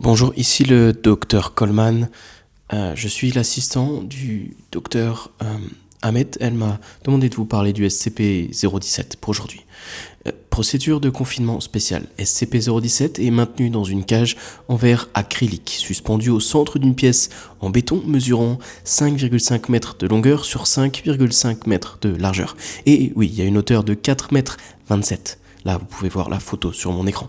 Bonjour, ici le docteur Coleman. Je suis l'assistant du docteur Ahmed. Elle m'a demandé de vous parler du SCP-017 pour aujourd'hui. Procédure de confinement spéciale. SCP-017 est maintenu dans une cage en verre acrylique, suspendue au centre d'une pièce en béton mesurant 5,5 mètres de longueur sur 5,5 mètres de largeur. Et oui, il y a une hauteur de 4 mètres 27. Là, vous pouvez voir la photo sur mon écran.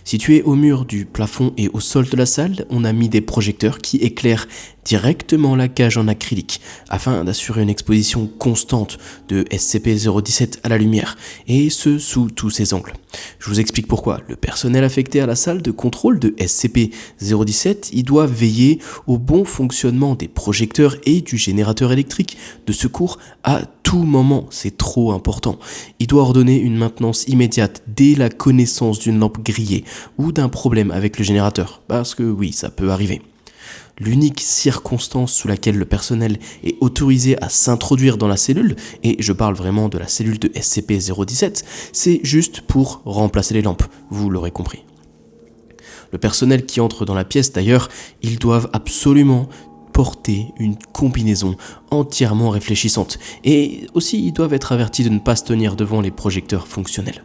Situé au mur du plafond et au sol de la salle, on a mis des projecteurs qui éclairent directement la cage en acrylique afin d'assurer une exposition constante de SCP-017 à la lumière, et ce sous tous ses angles. Je vous explique pourquoi. Le personnel affecté à la salle de contrôle de SCP-017, il doit veiller au bon fonctionnement des projecteurs et du générateur électrique de secours à tout moment, c'est trop important. Il doit ordonner une maintenance immédiate dès la connaissance d'une lampe grillée ou d'un problème avec le générateur, parce que oui, ça peut arriver. L'unique circonstance sous laquelle le personnel est autorisé à s'introduire dans la cellule, et je parle vraiment de la cellule de SCP-017, c'est juste pour remplacer les lampes, vous l'aurez compris. Le personnel qui entre dans la pièce d'ailleurs, ils doivent absolument porter une combinaison entièrement réfléchissante, et aussi ils doivent être avertis de ne pas se tenir devant les projecteurs fonctionnels.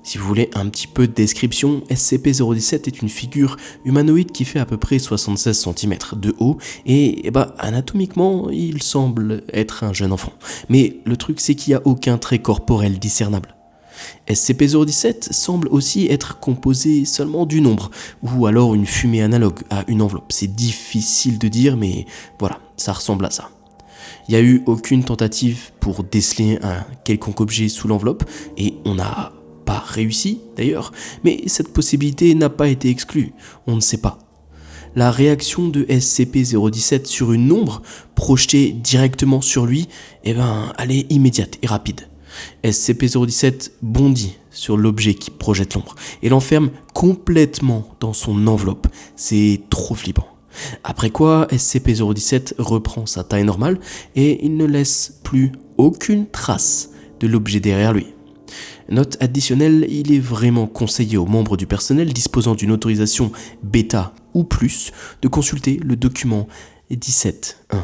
Si vous voulez un petit peu de description, SCP-017 est une figure humanoïde qui fait à peu près 76 cm de haut et anatomiquement, il semble être un jeune enfant. Mais le truc, c'est qu'il n'y a aucun trait corporel discernable. SCP-017 semble aussi être composé seulement du nombre, ou alors une fumée analogue à une enveloppe. C'est difficile de dire, mais voilà, ça ressemble à ça. Il n'y a eu aucune tentative pour déceler un quelconque objet sous l'enveloppe, et on n'a pas réussi d'ailleurs, mais cette possibilité n'a pas été exclue, on ne sait pas. La réaction de SCP-017 sur une ombre projetée directement sur lui, elle est immédiate et rapide. SCP-017 bondit sur l'objet qui projette l'ombre et l'enferme complètement dans son enveloppe. C'est trop flippant. Après quoi, SCP-017 reprend sa taille normale et il ne laisse plus aucune trace de l'objet derrière lui. Note additionnelle, il est vraiment conseillé aux membres du personnel disposant d'une autorisation bêta ou plus de consulter le document 17.1